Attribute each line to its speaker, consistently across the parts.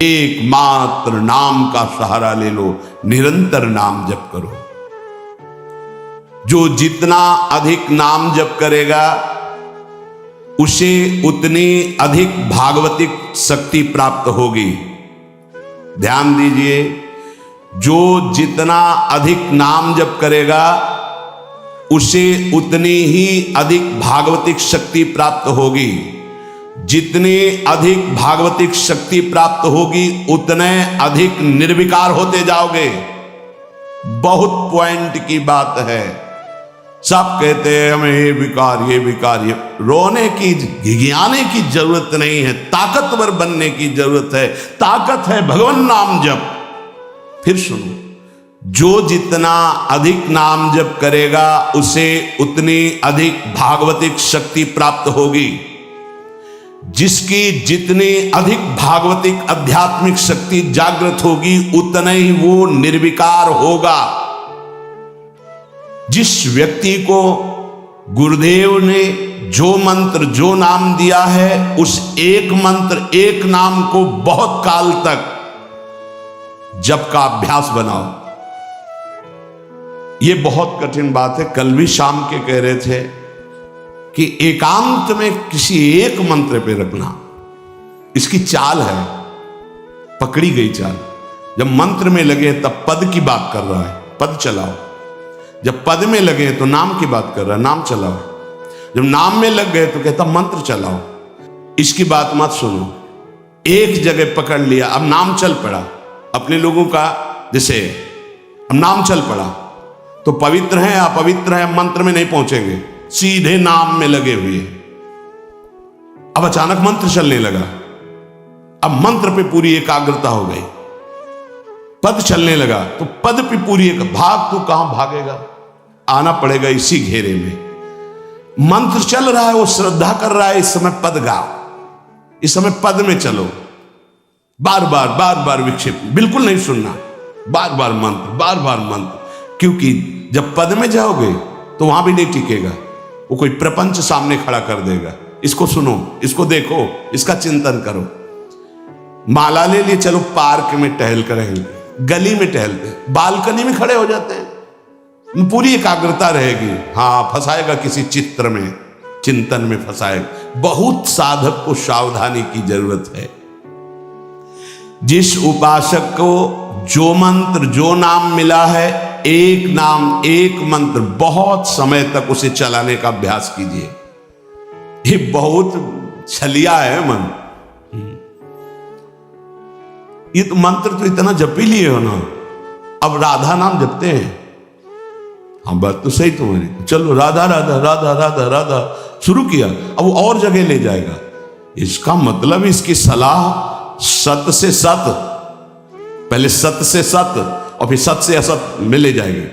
Speaker 1: एकमात्र नाम का सहारा ले लो, निरंतर नाम जप करो। जो जितना अधिक नाम जप करेगा उसे उतनी अधिक भागवतिक शक्ति प्राप्त होगी। ध्यान दीजिए, जो जितना अधिक नाम जप करेगा उसे उतनी ही अधिक भागवतिक शक्ति प्राप्त होगी। जितनी अधिक भागवतिक शक्ति प्राप्त होगी उतने अधिक निर्विकार होते जाओगे। बहुत पॉइंट की बात है। सब कहते हैं हमें ये विकार, ये रोने की, घिघियाने की जरूरत नहीं है, ताकतवर बनने की जरूरत है। ताकत है भगवान नाम जप। फिर सुनो, जो जितना अधिक नाम जप करेगा उसे उतनी अधिक भागवतिक शक्ति प्राप्त होगी। जिसकी जितनी अधिक भागवतिक आध्यात्मिक शक्ति जागृत होगी उतना ही वो निर्विकार होगा। जिस व्यक्ति को गुरुदेव ने जो मंत्र, जो नाम दिया है, उस एक मंत्र, एक नाम को बहुत काल तक जप का अभ्यास बनाओ। यह बहुत कठिन बात है। कल भी शाम के कह रहे थे कि एकांत में किसी एक मंत्र पे रखना, इसकी चाल है, पकड़ी गई चाल। जब मंत्र में लगे तब पद की बात कर रहा है, पद चलाओ। जब पद में लगे तो नाम की बात कर रहा है, नाम चलाओ। जब नाम में लग गए तो कहता मंत्र चलाओ। इसकी बात मत सुनो। एक जगह पकड़ लिया, अब नाम चल पड़ा। अपने लोगों का जैसे अब नाम चल पड़ा तो पवित्र है अपवित्र है मंत्र में नहीं पहुंचेंगे, सीधे नाम में लगे हुए। अब अचानक मंत्र चलने लगा, अब मंत्र पे पूरी एकाग्रता हो गई। पद चलने लगा तो पद पे पूरी एक भाग, तो कहां भागेगा, आना पड़ेगा इसी घेरे में। मंत्र चल रहा है, वो श्रद्धा कर रहा है, इस समय पद गाओ, इस समय पद में चलो। बार बार विक्षेप बिल्कुल नहीं सुनना, बार बार मंत्र। क्योंकि जब पद में जाओगे तो वहां भी नहीं टिकेगा, वो कोई प्रपंच सामने खड़ा कर देगा। इसको सुनो, इसको देखो, इसका चिंतन करो। माला ले लिए, चलो पार्क में टहल कर रहेंगे, गली में टहलते, बालकनी में खड़े हो जाते हैं, पूरी एकाग्रता रहेगी। हाँ, फंसाएगा किसी चित्र में, चिंतन में फंसाएगा। बहुत साधक को सावधानी की जरूरत है। जिस उपासक को जो मंत्र, जो नाम मिला है, एक नाम, एक मंत्र बहुत समय तक उसे चलाने का अभ्यास कीजिए। ये बहुत छलिया है मन। ये तो मंत्र तो इतना जप ही लिए हो ना, अब राधा नाम जपते हैं। हाँ, बात तो सही तुम्हारी। चलो राधा राधा राधा राधा राधा शुरू किया, अब वो और जगह ले जाएगा। इसका मतलब इसकी सलाह सत से सत, पहले सत से सत और फिर सत से असत में ले जाएंगे।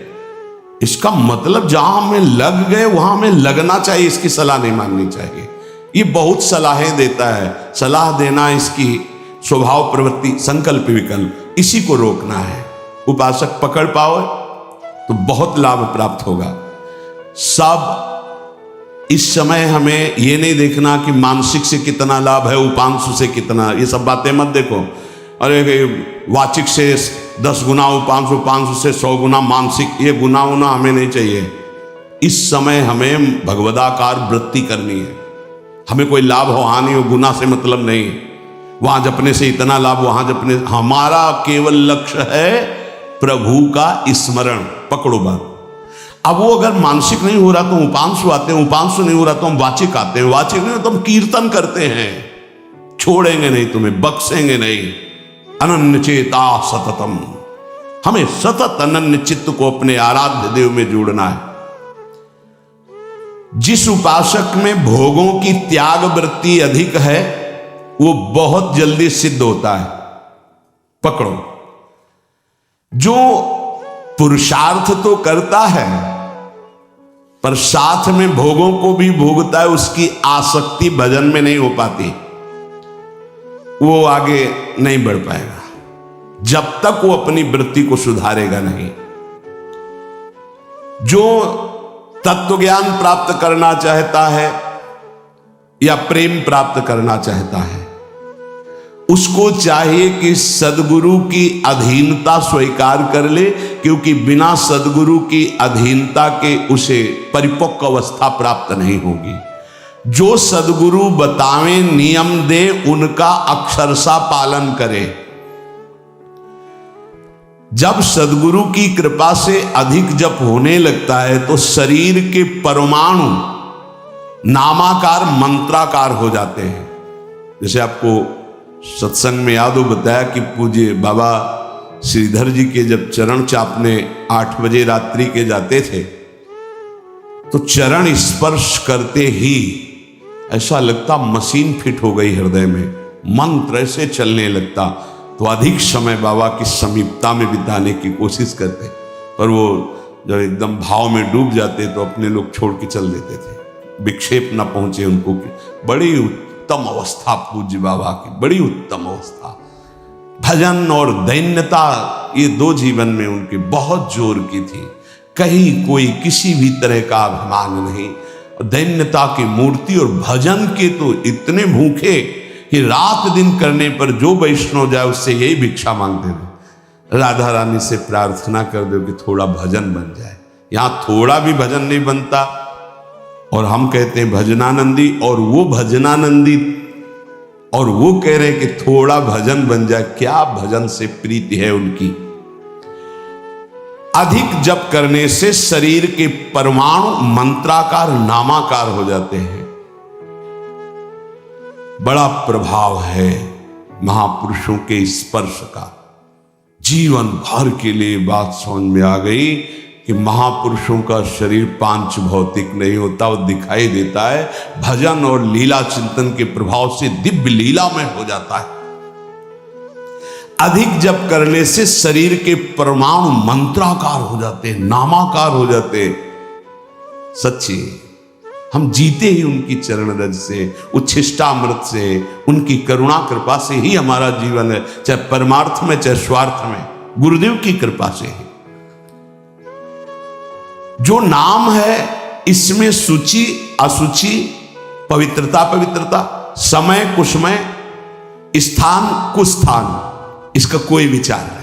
Speaker 1: इसका मतलब जहां में लग गए वहां में लगना चाहिए, इसकी सलाह नहीं माननी चाहिए। ये बहुत सलाहें देता है, सलाह देना इसकी स्वभाव, प्रवृत्ति, संकल्प, विकल्प, इसी को रोकना है। उपासक पकड़ पाओ तो बहुत लाभ प्राप्त होगा। सब इस समय हमें ये नहीं देखना कि मानसिक से कितना लाभ है, उपांशु से कितना, ये सब बातें मत देखो। अरे वाचिक से 10 गुना उपांशु, उपांशु से 100 गुना मानसिक, ये गुना उना हमें नहीं चाहिए। इस समय हमें भगवदाकार वृत्ति करनी है। हमें कोई लाभ हो हानि हो, गुना से मतलब नहीं। वहां जपने से इतना लाभ, वहां जपने, हमारा केवल लक्ष्य है प्रभु का स्मरण। पकड़ो बात। अब वो अगर मानसिक नहीं हो रहा तो उपांशु आते हैं, उपांशु नहीं हो रहा तो हम वाचिक आते हैं, वाचिक नहीं हो तो हम कीर्तन करते हैं। छोड़ेंगे नहीं तुम्हें, बख्शेंगे नहीं। अनन्य चेता सततम, हमें सतत अनन्य चित्त को अपने आराध्य देव में जोड़ना है। जिस उपासक में भोगों की त्याग वृत्ति अधिक है वो बहुत जल्दी सिद्ध होता है। पकड़ो, जो पुरुषार्थ तो करता है पर साथ में भोगों को भी भोगता है, उसकी आसक्ति भजन में नहीं हो पाती, वो आगे नहीं बढ़ पाएगा जब तक वो अपनी वृत्ति को सुधारेगा नहीं। जो तत्व ज्ञान प्राप्त करना चाहता है या प्रेम प्राप्त करना चाहता है, उसको चाहिए कि सदगुरु की अधीनता स्वीकार कर ले, क्योंकि बिना सदगुरु की अधीनता के उसे परिपक्व अवस्था प्राप्त नहीं होगी। जो सदगुरु बतावे नियम दे उनका अक्षरशः पालन करे। जब सदगुरु की कृपा से अधिक जप होने लगता है तो शरीर के परमाणु नामाकार मंत्राकार हो जाते हैं। जैसे आपको सत्संग में याद हो बताया कि पूज्य बाबा श्रीधर जी के जब चरण चापने 8 बजे रात्रि के जाते थे तो चरण स्पर्श करते ही ऐसा लगता मशीन फिट हो गई हृदय में, मंत्र ऐसे चलने लगता। तो अधिक समय बाबा की समीपता में बिताने की कोशिश करते, पर वो जब एकदम भाव में डूब जाते तो अपने लोग छोड़ के चल देते थे, विक्षेप न पहुंचे उनको। बड़ी उत्तम अवस्था पूज्य बाबा की, बड़ी उत्तम अवस्था। भजन और दैन्यता ये 2 जीवन में उनके बहुत जोर की थी। कहीं कोई किसी भी तरह का अभिमान नहीं, दैन्यता की मूर्ति। और भजन के तो इतने भूखे कि रात दिन करने पर जो वैष्णव जाए उससे यही भिक्षा मांगते थे, राधा रानी से प्रार्थना कर दो कि थोड़ा भजन बन जाए। यहां थोड़ा भी भजन नहीं बनता और हम कहते हैं भजनानंदी, और वो भजनानंदी और वो कह रहे कि थोड़ा भजन बन जाए। क्या भजन से प्रीति है उनकी। अधिक जप करने से शरीर के परमाणु मंत्राकार नामाकार हो जाते हैं। बड़ा प्रभाव है महापुरुषों के स्पर्श का। जीवन भर के लिए बात समझ में आ गई कि महापुरुषों का शरीर पांच भौतिक नहीं होता, वो दिखाई देता है। भजन और लीला चिंतन के प्रभाव से दिव्य लीला में हो जाता है। अधिक जप करने से शरीर के परमाणु मंत्राकार हो जाते हैं, नामाकार हो जाते हैं। सच्ची हम जीते ही उनकी चरण रज से, उच्छिष्टामृत से, उनकी करुणा कृपा से ही हमारा जीवन है, चाहे परमार्थ में चाहे स्वार्थ में, गुरुदेव की कृपा से ही। जो नाम है इसमें सूचि असुचि, पवित्रता पवित्रता, समय कुसमय, स्थान कुस्थान, इसका कोई विचार नहीं।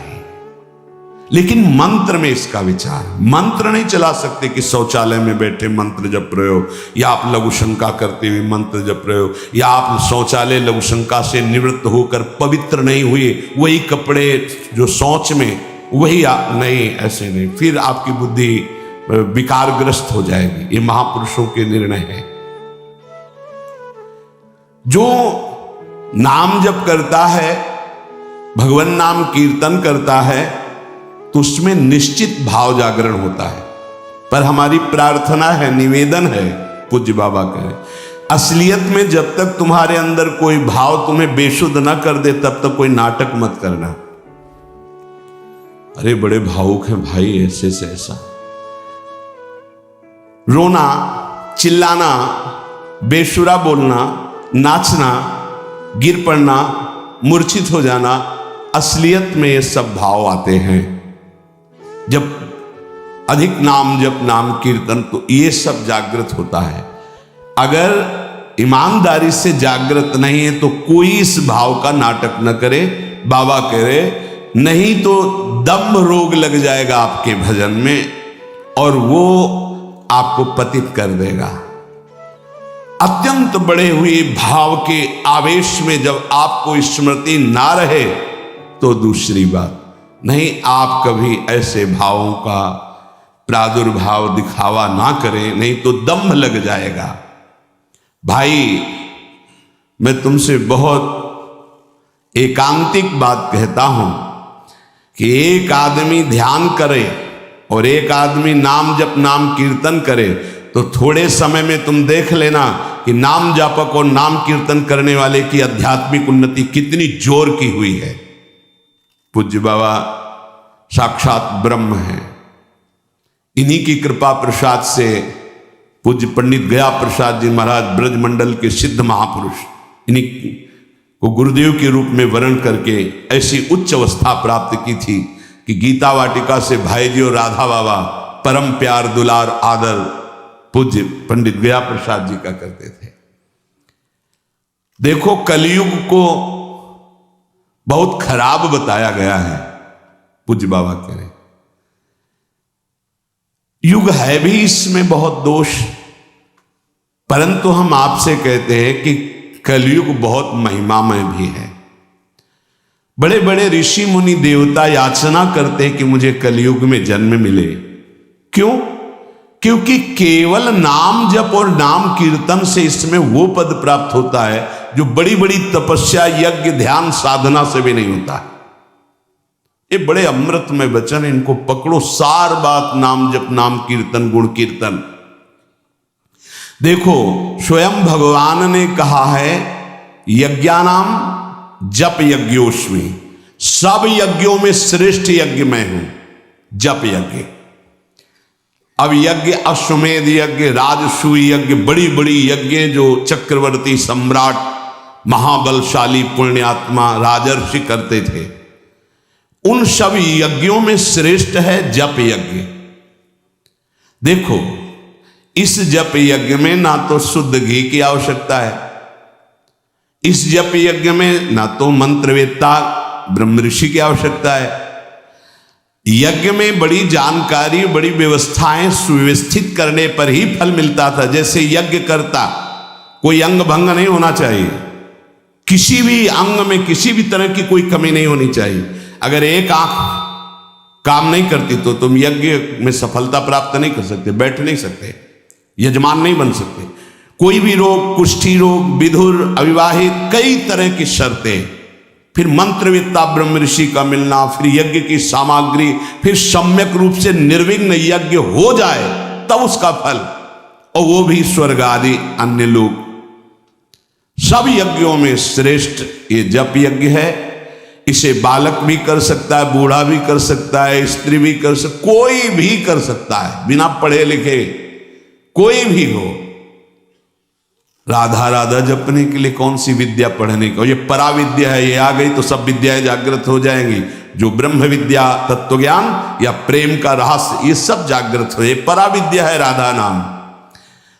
Speaker 1: लेकिन मंत्र में इसका विचार। मंत्र नहीं चला सकते कि शौचालय में बैठे मंत्र जप रहे हो, या आप लघु शंका करते हुए मंत्र जप रहे हो, या आप शौचालय लघु शंका से निवृत्त होकर पवित्र नहीं हुए, वही कपड़े जो शौच में वही नहीं, ऐसे नहीं। फिर आपकी बुद्धि विकारग्रस्त हो जाएगी। ये महापुरुषों के निर्णय है। जो नाम जप करता है, भगवान नाम कीर्तन करता है, तो उसमें निश्चित भाव जागरण होता है। पर हमारी प्रार्थना है, निवेदन है, पूज्य बाबा कहे, असलियत में जब तक तुम्हारे अंदर कोई भाव तुम्हें बेशुद्ध ना कर दे तब तक कोई नाटक मत करना। अरे बड़े भावुक हैं भाई, ऐसे से ऐसा रोना, चिल्लाना, बेसुरा बोलना, नाचना, गिर पड़ना, मूर्छित हो जाना, असलियत में ये सब भाव आते हैं। जब अधिक नाम जप, नाम कीर्तन, तो ये सब जागृत होता है। अगर ईमानदारी से जागृत नहीं है तो कोई इस भाव का नाटक न करे। बाबा कह रहे, नहीं तो दम्भ रोग लग जाएगा आपके भजन में और वो आपको पतित कर देगा। अत्यंत बढ़े हुए भाव के आवेश में जब आपको स्मृति ना रहे तो दूसरी बात नहीं। आप कभी ऐसे भावों का प्रादुर्भाव दिखावा ना करें, नहीं तो दम्भ लग जाएगा। भाई मैं तुमसे बहुत एकांतिक बात कहता हूं कि एक आदमी ध्यान करे और एक आदमी नाम जप, नाम कीर्तन करे, तो थोड़े समय में तुम देख लेना कि नाम जापक और नाम कीर्तन करने वाले की आध्यात्मिक उन्नति कितनी जोर की हुई है। पूज्य बाबा साक्षात ब्रह्म है। इन्हीं की कृपा प्रसाद से पूज्य पंडित गया प्रसाद जी महाराज ब्रजमंडल के सिद्ध महापुरुष, इन्हीं को गुरुदेव के रूप में वर्ण करके ऐसी उच्च अवस्था प्राप्त की थी कि गीता वाटिका से भाई जी और राधा बाबा परम प्यार, दुलार, आदर पूज्य पंडित गया प्रसाद जी का करते थे। देखो कलयुग को बहुत खराब बताया गया है। पूज्य बाबा कह रहे युग है भी इसमें बहुत दोष, परंतु हम आपसे कहते हैं कि कलयुग बहुत महिमामय भी है। बड़े बड़े ऋषि मुनि देवता याचना करते हैं कि मुझे कलयुग में जन्म मिले। क्यों? क्योंकि केवल नाम जप और नाम कीर्तन से इसमें वो पद प्राप्त होता है जो बड़ी बड़ी तपस्या, यज्ञ, ध्यान, साधना से भी नहीं होता है। ये बड़े अमृतमय वचन, इनको पकड़ो। सार बात नाम जप, नाम कीर्तन, गुण कीर्तन। देखो स्वयं भगवान ने कहा है यज्ञानाम जप यज्ञोस्मि, सब यज्ञों में श्रेष्ठ यज्ञ मैं हूं, जप यज्ञ। अब यज्ञ, अश्वमेध यज्ञ, राजसूय यज्ञ, बड़ी बड़ी यज्ञ जो चक्रवर्ती सम्राट, महाबलशाली पुण्यात्मा राजर्षि करते थे, उन सब यज्ञों में श्रेष्ठ है जप यज्ञ। देखो इस जप यज्ञ में ना तो शुद्ध घी की आवश्यकता है, इस जप यज्ञ में ना तो मंत्रवेत्ता ब्रह्म ऋषि की आवश्यकता है। यज्ञ में बड़ी जानकारी, बड़ी व्यवस्थाएं सुव्यवस्थित करने पर ही फल मिलता था। जैसे यज्ञ करता कोई अंग भंग नहीं होना चाहिए, किसी भी अंग में किसी भी तरह की कोई कमी नहीं होनी चाहिए। अगर एक आंख काम नहीं करती तो तुम यज्ञ में सफलता प्राप्त नहीं कर सकते, बैठ नहीं सकते, यजमान नहीं बन सकते। कोई भी रोग, कुष्ठी रोग, विधुर, अविवाहित, कई तरह की शर्तें, फिर मंत्रविद्ता ब्रह्म ऋषि का मिलना, फिर यज्ञ की सामग्री, फिर सम्यक रूप से निर्विघ्न यज्ञ हो जाए तब उसका फल, और वो भी स्वर्ग आदि अन्य लोग। सब यज्ञों में श्रेष्ठ ये जप यज्ञ है। इसे बालक भी कर सकता है, बूढ़ा भी कर सकता है, स्त्री भी कर सकता, कोई भी कर सकता है, बिना पढ़े लिखे कोई भी हो। राधा राधा जपने के लिए कौन सी विद्या पढ़ने को, ये पराविद्या है, ये आ गई तो सब विद्याएं जागृत हो जाएंगी। जो ब्रह्म विद्या, तत्व ज्ञान या प्रेम का रहस्य, ये सब जागृत हो, ये पराविद्या है राधा नाम।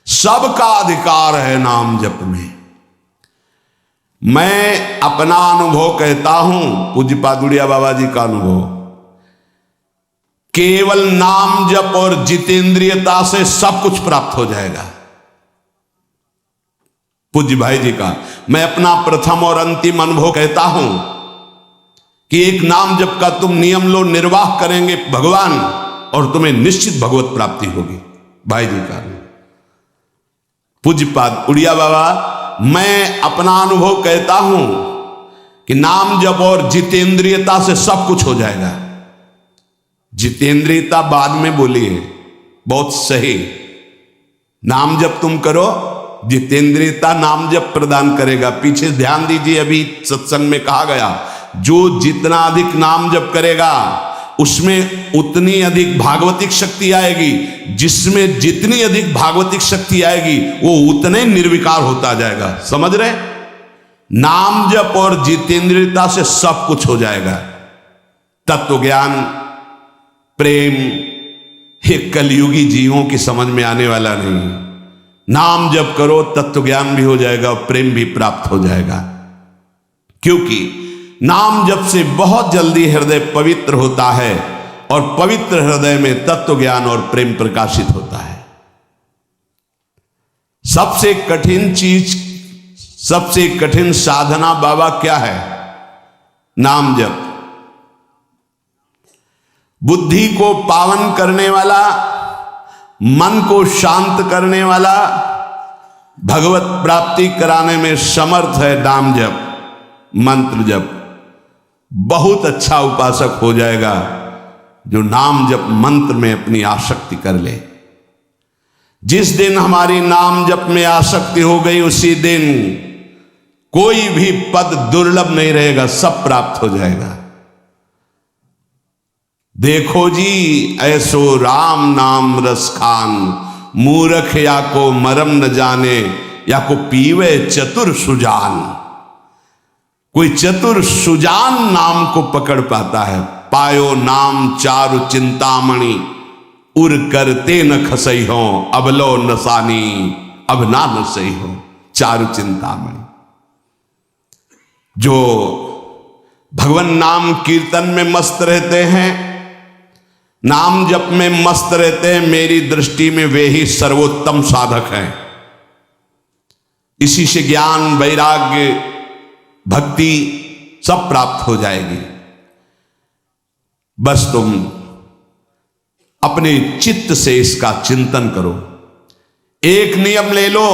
Speaker 1: सबका अधिकार है नाम जप में। मैं अपना अनुभव कहता हूं, पूज्य पादुड़िया बाबा जी का अनुभव, केवल नाम जप और जितेंद्रियता से सब कुछ प्राप्त हो जाएगा। पूज्य भाई जी का मैं अपना प्रथम और अंतिम अनुभव कहता हूं कि एक नाम जप का तुम नियम लो, निर्वाह करेंगे भगवान, और तुम्हें निश्चित भगवत प्राप्ति होगी। भाई जी का पूज्य पाद उड़िया बाबा, मैं अपना अनुभव कहता हूं कि नाम जप और जितेंद्रियता से सब कुछ हो जाएगा। जितेंद्रियता बाद में बोली है, बहुत सही। नाम जप तुम करो, जितेंद्रियता नाम जप प्रदान करेगा। पीछे ध्यान दीजिए, अभी सत्संग में कहा गया, जो जितना अधिक नाम जप करेगा उसमें उतनी अधिक भागवतिक शक्ति आएगी, जिसमें जितनी अधिक भागवतिक शक्ति आएगी वो उतने निर्विकार होता जाएगा। समझ रहे? नाम जप और जितेंद्रियता से सब कुछ हो जाएगा। तत्व ज्ञान, प्रेम, ये कलयुगी जीवों की समझ में आने वाला नहीं। नाम जप करो, तत्व ज्ञान भी हो जाएगा और प्रेम भी प्राप्त हो जाएगा। क्योंकि नाम जप से बहुत जल्दी हृदय पवित्र होता है, और पवित्र हृदय में तत्व ज्ञान और प्रेम प्रकाशित होता है। सबसे कठिन चीज, सबसे कठिन साधना बाबा क्या है? नाम जप। बुद्धि को पावन करने वाला, मन को शांत करने वाला, भगवत प्राप्ति कराने में समर्थ है नाम जप, मंत्र जप। बहुत अच्छा उपासक हो जाएगा जो नाम जप मंत्र में अपनी आसक्ति कर ले। जिस दिन हमारी नाम जप में आसक्ति हो गई, उसी दिन कोई भी पद दुर्लभ नहीं रहेगा, सब प्राप्त हो जाएगा। देखो जी ऐसो राम नाम रस खान, मूर्ख या को मरम न जाने, या को पीवे चतुर सुजान। कोई चतुर सुजान नाम को पकड़ पाता है। पायो नाम चारु चिंतामणि, उर करते न खसई हो, अबलो नसानी अब ना नसई हो। चारु चिंतामणि, जो भगवान नाम कीर्तन में मस्त रहते हैं, नाम जप में मस्त रहते हैं। मेरी दृष्टि में वे ही सर्वोत्तम साधक हैं। इसी से ज्ञान, वैराग्य, भक्ति सब प्राप्त हो जाएगी। बस तुम अपने चित्त से इसका चिंतन करो। एक नियम ले लो,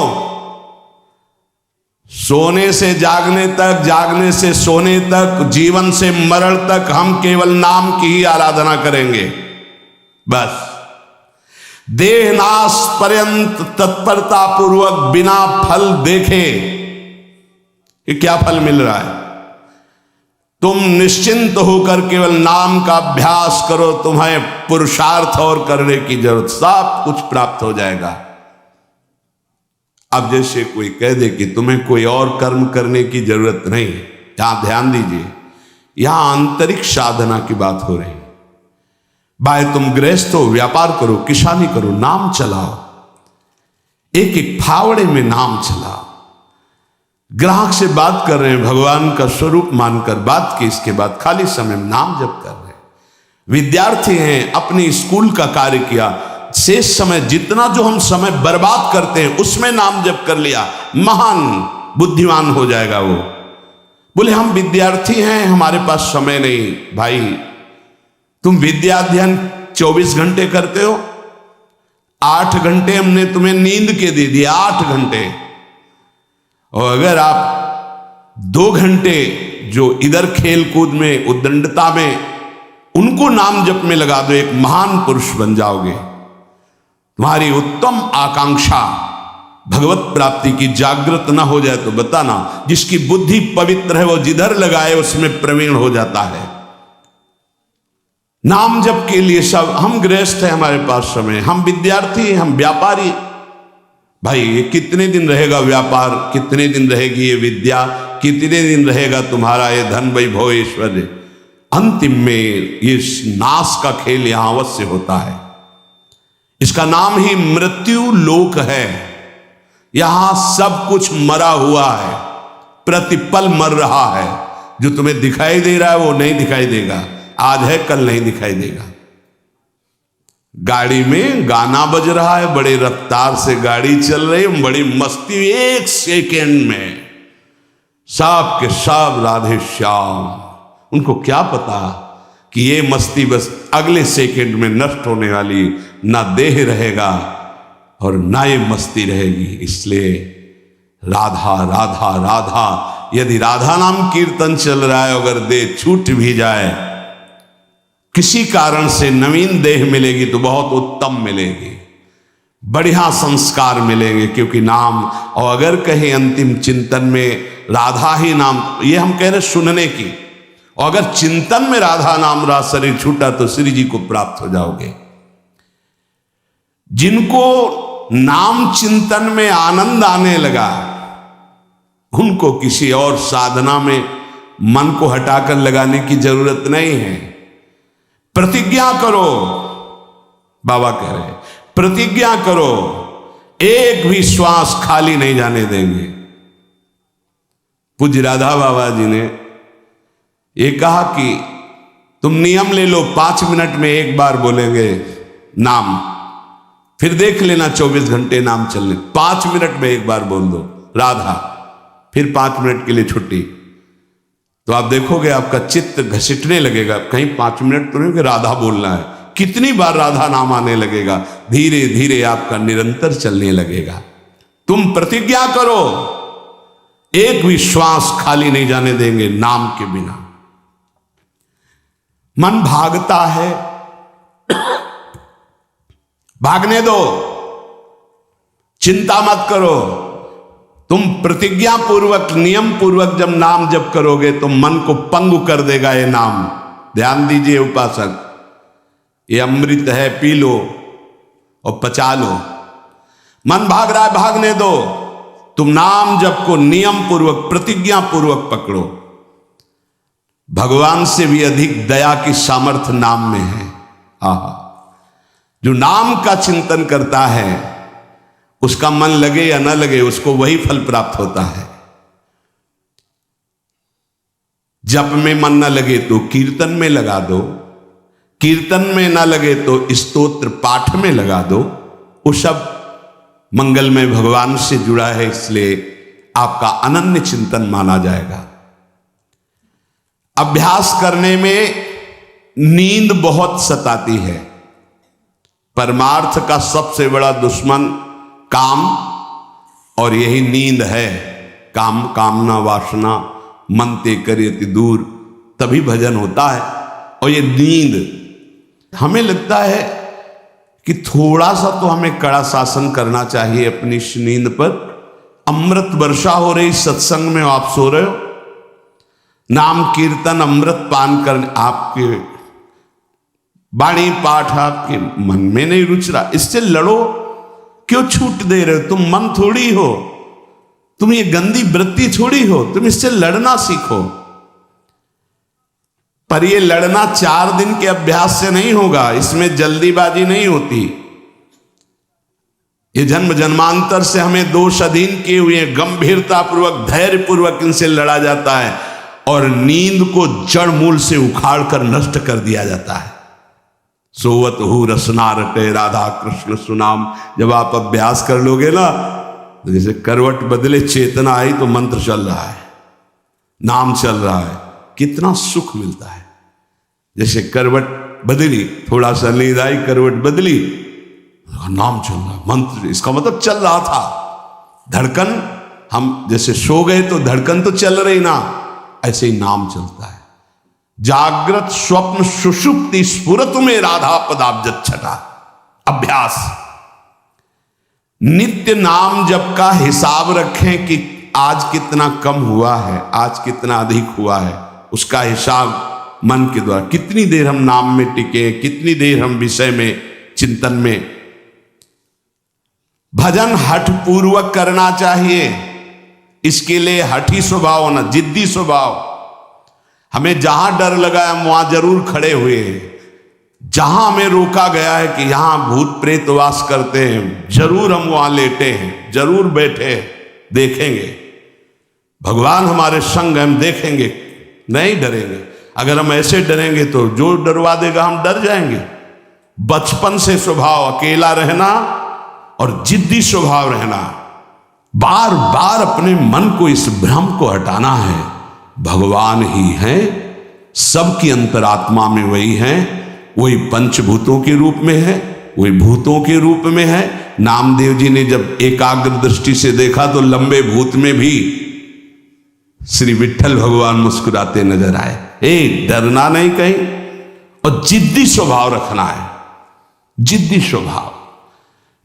Speaker 1: सोने से जागने तक, जागने से सोने तक, जीवन से मरण तक हम केवल नाम की ही आराधना करेंगे। बस देहनाश पर्यंत तत्परता पूर्वक बिना फल देखे कि क्या फल मिल रहा है, तुम निश्चिंत होकर केवल नाम का अभ्यास करो। तुम्हें पुरुषार्थ और करने की जरूरत, सब कुछ प्राप्त हो जाएगा। अब जैसे कोई कह दे कि तुम्हें कोई और कर्म करने की जरूरत नहीं, यहां ध्यान दीजिए, यहां आंतरिक साधना की बात हो रही। भाई तुम गृहस्थ हो, व्यापार करो, किसानी करो, नाम चलाओ, एक एक फावड़े में नाम चलाओ। ग्राहक से बात कर रहे हैं, भगवान का स्वरूप मानकर बात की, इसके बाद खाली समय में नाम जप कर रहे हैं। विद्यार्थी हैं, अपने स्कूल का कार्य किया, शेष समय जितना जो हम समय बर्बाद करते हैं उसमें नाम जप कर लिया, महान बुद्धिमान हो जाएगा वो। बोले हम विद्यार्थी हैं, हमारे पास समय नहीं। भाई तुम विद्या अध्ययन 24 घंटे करते हो, 8 घंटे हमने तुम्हें नींद के दे दिए, 8 घंटे। और अगर आप 2 घंटे जो इधर खेल कूद में, उद्दंडता में, उनको नाम जप में लगा दो, एक महान पुरुष बन जाओगे। तुम्हारी उत्तम आकांक्षा भगवत प्राप्ति की जागृत ना हो जाए तो बताना। जिसकी बुद्धि पवित्र है वो जिधर लगाए उसमें प्रवीण हो जाता है। नाम जप के लिए सब, हम गृहस्थ हैं, हमारे पास समय, हम विद्यार्थी, हम व्यापारी। भाई ये कितने दिन रहेगा व्यापार, कितने दिन रहेगी ये विद्या, कितने दिन रहेगा तुम्हारा ये धन, वैभव, ऐश्वर्य। अंतिम में ये नाश का खेल यहां अवश्य होता है। इसका नाम ही मृत्यु लोक है। यहां सब कुछ मरा हुआ है, प्रतिपल मर रहा है। जो तुम्हें दिखाई दे रहा है वो नहीं दिखाई देगा, आज है कल नहीं दिखाई देगा। गाड़ी में गाना बज रहा है, बड़े रफ्तार से गाड़ी चल रही है, बड़ी मस्ती, 1 सेकेंड में सब के सब राधे श्याम। उनको क्या पता कि ये मस्ती बस अगले सेकेंड में नष्ट होने वाली, ना देह रहेगा और ना ये मस्ती रहेगी। इसलिए राधा राधा राधा, यदि राधा नाम कीर्तन चल रहा है, अगर देह छूट भी जाए, किसी कारण से नवीन देह मिलेगी तो बहुत उत्तम मिलेगी, बढ़िया संस्कार मिलेंगे, क्योंकि नाम। और अगर कहीं अंतिम चिंतन में राधा ही नाम, ये हम कह रहे सुनने की, और अगर चिंतन में राधा नाम रहा, शरीर छूटा, तो श्री जी को प्राप्त हो जाओगे। जिनको नाम चिंतन में आनंद आने लगा, उनको किसी और साधना में मन को हटाकर लगाने की जरूरत नहीं है। प्रतिज्ञा करो, बाबा कह रहे हैं, प्रतिज्ञा करो, एक भी श्वास खाली नहीं जाने देंगे। पूज्य राधा बाबा जी ने ये कहा कि तुम नियम ले लो, 5 मिनट में एक बार बोलेंगे नाम, फिर देख लेना 24 घंटे नाम चलने। 5 मिनट में एक बार बोल दो राधा, फिर 5 मिनट के लिए छुट्टी। तो आप देखोगे आपका चित्त घसीटने लगेगा, कहीं 5 मिनट तो नहीं कि राधा बोलना है, कितनी बार राधा नाम आने लगेगा। धीरे धीरे आपका निरंतर चलने लगेगा। तुम प्रतिज्ञा करो, एक भी श्वास खाली नहीं जाने देंगे नाम के बिना। मन भागता है, भागने दो, चिंता मत करो। तुम प्रतिज्ञा पूर्वक, नियम पूर्वक जब नाम जप करोगे तो मन को पंगु कर देगा ये नाम। ध्यान दीजिए उपासक, ये अमृत है, पी लो और पचा लो। मन भाग रहा है, भागने दो। तुम नाम जप को नियम पूर्वक, प्रतिज्ञा पूर्वक पकड़ो। भगवान से भी अधिक दया की सामर्थ्य नाम में है। आहा, जो नाम का चिंतन करता है उसका मन लगे या न लगे, उसको वही फल प्राप्त होता है। जप में मन न लगे तो कीर्तन में लगा दो, कीर्तन में न लगे तो स्तोत्र पाठ में लगा दो। वो सब मंगलमय भगवान से जुड़ा है, इसलिए आपका अनन्य चिंतन माना जाएगा। अभ्यास करने में नींद बहुत सताती है। परमार्थ का सबसे बड़ा दुश्मन काम और यही नींद है। काम कामना वासना मन ते करियति दूर, तभी भजन होता है। और ये नींद हमें लगता है कि थोड़ा सा तो हमें कड़ा शासन करना चाहिए अपनी इस नींद पर। अमृत वर्षा हो रही सत्संग में आप सो रहे हो, नाम कीर्तन अमृत पान कर, आपके वाणी पाठ आपके मन में नहीं रुच रहा, इससे लड़ो। क्यों छूट दे रहे हो? तुम मन थोड़ी हो, तुम ये गंदी वृत्ति थोड़ी हो, तुम इससे लड़ना सीखो। पर ये लड़ना 4 दिन के अभ्यास से नहीं होगा, इसमें जल्दीबाजी नहीं होती। ये जन्म जन्मांतर से हमें दोष अधीन किए हुए गंभीरता पूर्वक धैर्य पूर्वक इनसे लड़ा जाता है और नींद को जड़ मूल से उखाड़ कर नष्ट कर दिया जाता है। सोवत हु रसना रटे राधा कृष्ण सुनाम। जब आप अभ्यास कर लोगे ना, तो जैसे करवट बदले चेतना आई तो मंत्र चल रहा है, नाम चल रहा है, कितना सुख मिलता है। जैसे करवट बदली, थोड़ा सा नींद आई, करवट बदली, नाम चल रहा, मंत्र, इसका मतलब चल रहा था। धड़कन, हम जैसे सो गए तो धड़कन तो चल रही ना, ऐसे ही नाम चलता है। जागृत स्वप्न सुषुप्ति स्फुरतु में राधा पदाब्ज छटा। अभ्यास, नित्य नाम जप का हिसाब रखें कि आज कितना कम हुआ है, आज कितना अधिक हुआ है, उसका हिसाब मन के द्वारा। कितनी देर हम नाम में टिके, कितनी देर हम विषय में चिंतन में। भजन हठ पूर्वक करना चाहिए, इसके लिए हठी स्वभाव होना, जिद्दी स्वभाव। हमें जहां डर लगा है वहां जरूर खड़े हुए हैं। जहां हमें रोका गया है कि यहां भूत प्रेत वास करते हैं, जरूर हम वहां लेटे हैं, जरूर बैठे हैं, देखेंगे भगवान हमारे संग, हम देखेंगे, नहीं डरेंगे। अगर हम ऐसे डरेंगे तो जो डरवा देगा हम डर जाएंगे। बचपन से स्वभाव अकेला रहना और जिद्दी स्वभाव रहना, बार बार अपने मन को इस भ्रम को हटाना है। भगवान ही है, सबकी अंतरात्मा में वही है, वही पंचभूतों के रूप में है, वही भूतों के रूप में है। नामदेव जी ने जब एकाग्र दृष्टि से देखा तो लंबे भूत में भी श्री विट्ठल भगवान मुस्कुराते नजर आए। डरना नहीं कहीं, और जिद्दी स्वभाव रखना है, जिद्दी स्वभाव।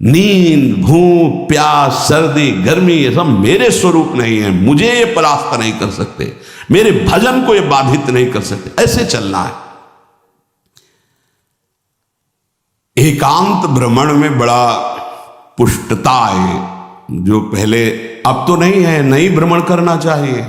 Speaker 1: नींद, भूख, प्यास, सर्दी, गर्मी, ये सब मेरे स्वरूप नहीं है, मुझे ये परास्त नहीं कर सकते, मेरे भजन को ये बाधित नहीं कर सकते, ऐसे चलना है। एकांत भ्रमण में बड़ा पुष्टता है, जो पहले, अब तो नहीं है, नहीं भ्रमण करना चाहिए।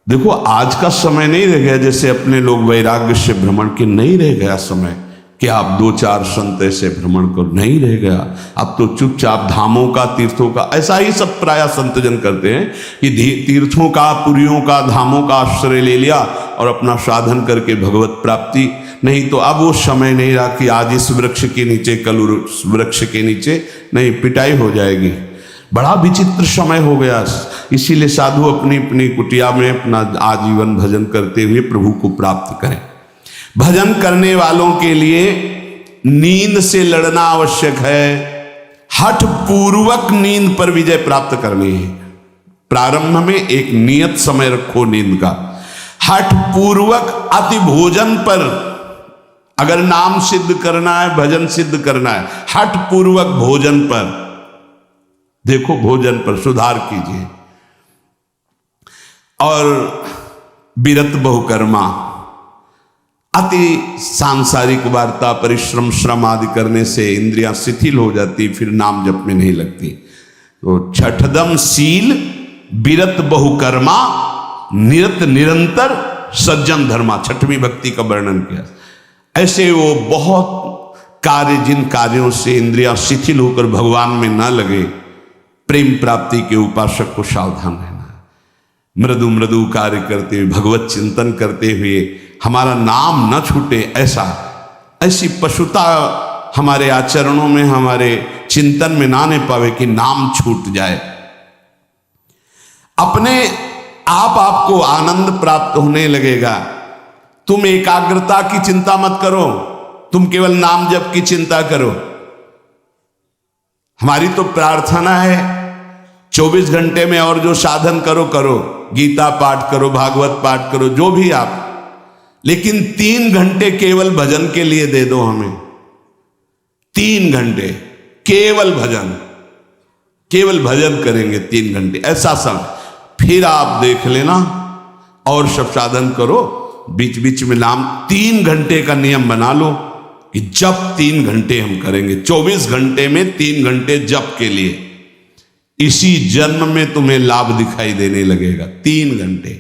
Speaker 1: देखो आज का समय नहीं रह गया जैसे अपने लोग वैराग्य से भ्रमण के, नहीं रह गया समय कि आप 2-4 संत ऐसे भ्रमण कर, नहीं रह गया। अब तो चुपचाप धामों का, तीर्थों का, ऐसा ही सब प्राय संतजन करते हैं कि तीर्थों का, पुरियों का, धामों का आश्रय ले लिया और अपना साधन करके भगवत प्राप्ति। नहीं तो अब वो समय नहीं रहा कि आज इस वृक्ष के नीचे, कल उस वृक्ष के नीचे, नहीं, पिटाई हो जाएगी। बड़ा विचित्र समय हो गया। इसीलिए साधु अपनी अपनी कुटिया में अपना आजीवन भजन करते हुए प्रभु को प्राप्त करें। भजन करने वालों के लिए नींद से लड़ना आवश्यक है। हठ पूर्वक नींद पर विजय प्राप्त करनी है। प्रारंभ में एक नियत समय रखो नींद का। हठ पूर्वक अति भोजन पर, अगर नाम सिद्ध करना है, भजन सिद्ध करना है, हठ पूर्वक भोजन पर, देखो भोजन पर सुधार कीजिए। और विरत बहुकर्मा, अति सांसारिक वार्ता, परिश्रम, श्रम आदि करने से इंद्रियां शिथिल हो जाती, फिर नाम जप में नहीं लगती। तो छठदम शील, विरत बहुकर्मा, निरत निरंतर, सज्जन धर्मा, छठवीं भक्ति का वर्णन किया। ऐसे वो बहुत कार्य, जिन कार्यों से इंद्रियां शिथिल होकर भगवान में न लगे, प्रेम प्राप्ति के उपासक को सावधान रहना है। मृदु मृदु कार्य करते हुए, भगवत चिंतन करते हुए हमारा नाम न छूटे, ऐसी पशुता हमारे आचरणों में, हमारे चिंतन में ना आने पावे कि नाम छूट जाए। अपने आप आपको आनंद प्राप्त होने लगेगा। तुम एकाग्रता की चिंता मत करो, तुम केवल नाम जप की चिंता करो। हमारी तो प्रार्थना है 24 घंटे में और जो साधन करो करो, गीता पाठ करो, भागवत पाठ करो, जो भी आप, लेकिन 3 घंटे केवल भजन के लिए दे दो हमें। 3 घंटे केवल भजन करेंगे 3 घंटे, ऐसा समय। फिर आप देख लेना और सब साधन करो, बीच बीच में नाम। 3 घंटे का नियम बना लो कि जब 3 घंटे हम करेंगे, 24 घंटे में 3 घंटे जप के लिए। इसी जन्म में तुम्हें लाभ दिखाई देने लगेगा। 3 घंटे।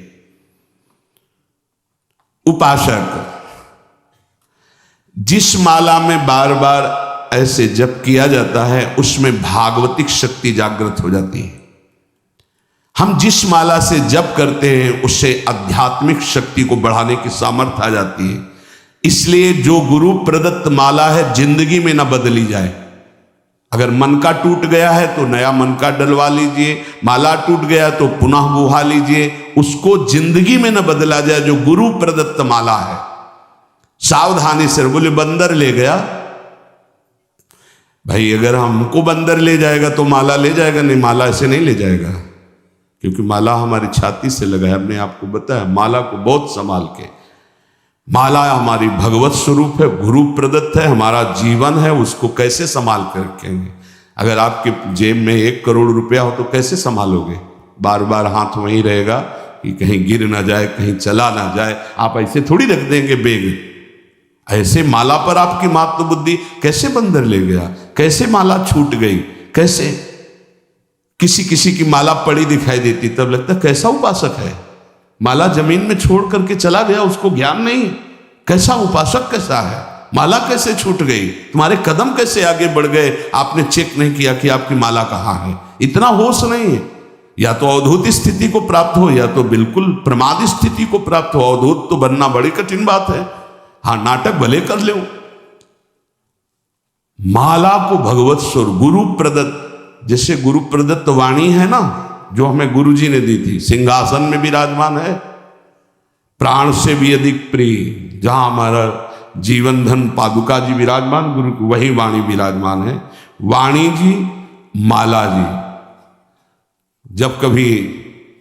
Speaker 1: उपासक जिस माला में बार बार ऐसे जप किया जाता है उसमें भागवतिक शक्ति जागृत हो जाती है। हम जिस माला से जप करते हैं उससे आध्यात्मिक शक्ति को बढ़ाने की सामर्थ्य आ जाती है। इसलिए जो गुरु प्रदत्त माला है जिंदगी में न बदली जाए। अगर मन का टूट गया है तो नया मन का डलवा लीजिए, माला टूट गया तो पुनः बुहा लीजिए, उसको जिंदगी में न बदला जाए। जो गुरु प्रदत्त माला है सावधानी से। बोले बंदर ले गया, भाई अगर हमको बंदर ले जाएगा तो माला ले जाएगा? नहीं, माला ऐसे नहीं ले जाएगा, क्योंकि माला हमारी छाती से लगा है। हमने आपको बताया माला को बहुत संभाल के। माला हमारी भगवत स्वरूप है, गुरु प्रदत्त है, हमारा जीवन है, उसको कैसे संभाल कर रखेंगे? अगर आपके जेब में 1 करोड़ रुपया हो तो कैसे संभालोगे? बार बार हाथ वहीं रहेगा कि कहीं गिर ना जाए, कहीं चला ना जाए। आप ऐसे थोड़ी रख देंगे बेग। ऐसे माला पर आपकी मात्र बुद्धि। कैसे बंदर ले गया, कैसे माला छूट गई, कैसे? किसी किसी की माला पड़ी दिखाई देती तब लगता कैसा उपासक है, माला जमीन में छोड़ करके चला गया, उसको ज्ञान नहीं। कैसा उपासक कैसा है, माला कैसे छूट गई, तुम्हारे कदम कैसे आगे बढ़ गए, आपने चेक नहीं किया कि आपकी माला कहाँ है। इतना होश नहीं है। या तो अवधूत स्थिति को प्राप्त हो या तो बिल्कुल प्रमाद स्थिति को प्राप्त हो। अवधूत तो बनना बड़ी कठिन बात है। हाँ, नाटक भले कर ले। माला को भगवत स्वरूप गुरु प्रदत्त, जैसे गुरु प्रदत्त वाणी है ना, जो हमें गुरु जी ने दी थी, सिंहासन में विराजमान है, प्राण से भी अधिक प्रिय, जहां हमारा जीवन धन पादुका जी विराजमान, गुरु की वही वाणी विराजमान है। वाणी जी, माला जी, जब कभी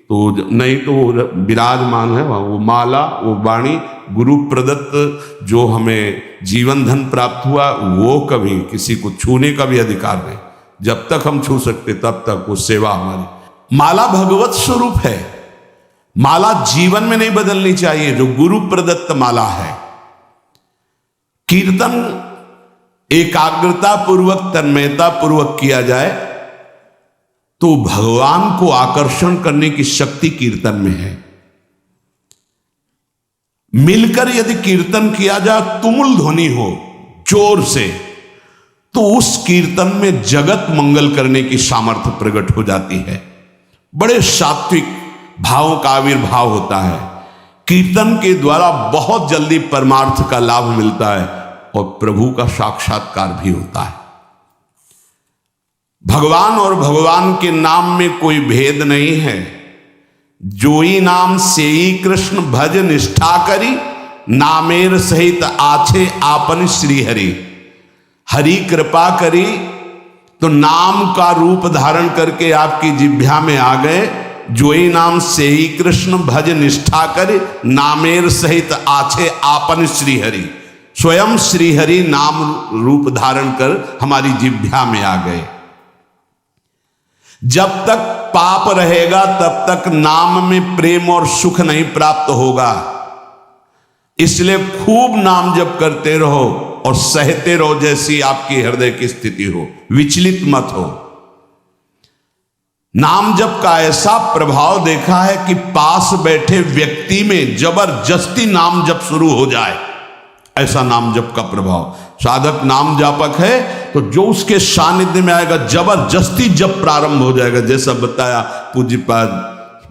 Speaker 1: तो नहीं तो वो विराजमान है वहाँ। वो माला, वो वाणी गुरु प्रदत्त जो हमें जीवन धन प्राप्त हुआ, वो कभी किसी को छूने का भी अधिकार नहीं। जब तक हम छू सकते तब तक वो सेवा हमारी। माला भगवत स्वरूप है। माला जीवन में नहीं बदलनी चाहिए, जो गुरु प्रदत्त माला है। कीर्तन एकाग्रता पूर्वक, तन्मयता पूर्वक किया जाए तो भगवान को आकर्षण करने की शक्ति कीर्तन में है। मिलकर यदि कीर्तन किया जाए, तुमुल ध्वनि हो जोर से, तो उस कीर्तन में जगत मंगल करने की सामर्थ्य प्रकट हो जाती है। बड़े सात्विक भावों का आविर्भाव होता है। कीर्तन के द्वारा बहुत जल्दी परमार्थ का लाभ मिलता है और प्रभु का साक्षात्कार भी होता है। भगवान और भगवान के नाम में कोई भेद नहीं है। जोई नाम सेई कृष्ण भज निष्ठा करी, नामेर सहित आछे आपन श्री हरि। हरि कृपा करी तो नाम का रूप धारण करके आपकी जिह्वा में आ गए। जोई नाम सेई कृष्ण भज निष्ठा करे, नामेर सहित आछे आपन श्री हरि। स्वयं श्री हरि नाम रूप धारण कर हमारी जिह्वा में आ गए। जब तक पाप रहेगा तब तक नाम में प्रेम और सुख नहीं प्राप्त होगा। इसलिए खूब नाम जप करते रहो और सहते रहो, जैसी आपकी हृदय की स्थिति हो, विचलित मत हो। नाम जप का ऐसा प्रभाव देखा है कि पास बैठे व्यक्ति में जबरदस्ती नाम जप शुरू हो जाए, ऐसा नाम जप का प्रभाव। साधक नाम जापक है तो जो उसके सानिध्य में आएगा जबरदस्ती जप प्रारंभ हो जाएगा। जैसा बताया पूज्यपाद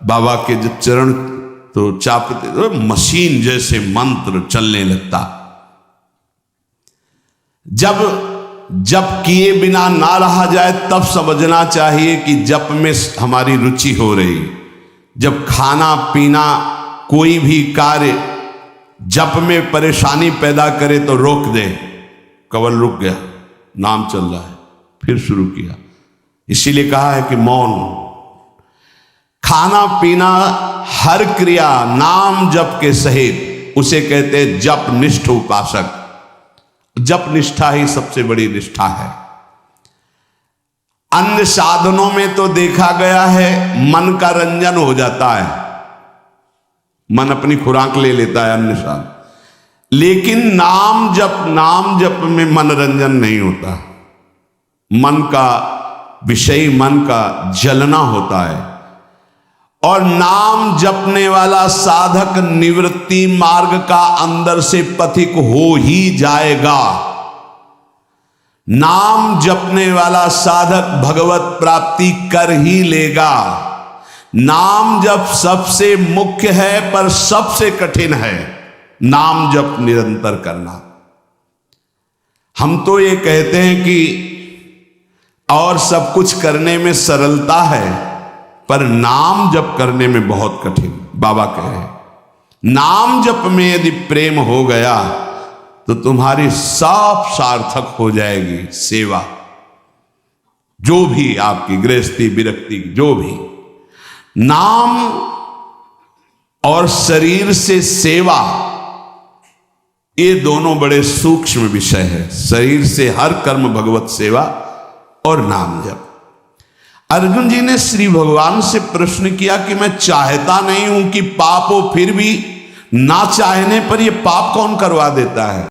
Speaker 1: बाबा के जो चरण तो चापते तो मशीन जैसे मंत्र चलने लगता। जब जप किए बिना ना रहा जाए तब समझना चाहिए कि जप में हमारी रुचि हो रही। जब खाना पीना कोई भी कार्य जप में परेशानी पैदा करे तो रोक दे। कवल रुक गया, नाम चल रहा है, फिर शुरू किया। इसीलिए कहा है कि मौन। खाना पीना हर क्रिया नाम जप के सहित उसे कहते जप निष्ठ उपासक। जप निष्ठा ही सबसे बड़ी निष्ठा है। अन्य साधनों में तो देखा गया है मन का रंजन हो जाता है, मन अपनी खुराक ले लेता है अन्य साधन, लेकिन नाम जप में मनोरंजन नहीं होता। मन का विषय, मन का जलना होता है। और नाम जपने वाला साधक निवृत्ति मार्ग का अंदर से पथिक हो ही जाएगा। नाम जपने वाला साधक भगवत प्राप्ति कर ही लेगा। नाम जप सबसे मुख्य है पर सबसे कठिन है नाम जप निरंतर करना। हम तो ये कहते हैं कि और सब कुछ करने में सरलता है, पर नाम जप करने में बहुत कठिन। बाबा कहे नाम जप में यदि प्रेम हो गया तो तुम्हारी सब सार्थक हो जाएगी सेवा। जो भी आपकी गृहस्थी विरक्ति, जो भी नाम और शरीर से सेवा, ये दोनों बड़े सूक्ष्म विषय है। शरीर से हर कर्म भगवत सेवा और नाम जप। अर्जुन जी ने श्री भगवान से प्रश्न किया कि मैं चाहता नहीं हूं कि पाप हो, फिर भी ना चाहने पर यह पाप कौन करवा देता है।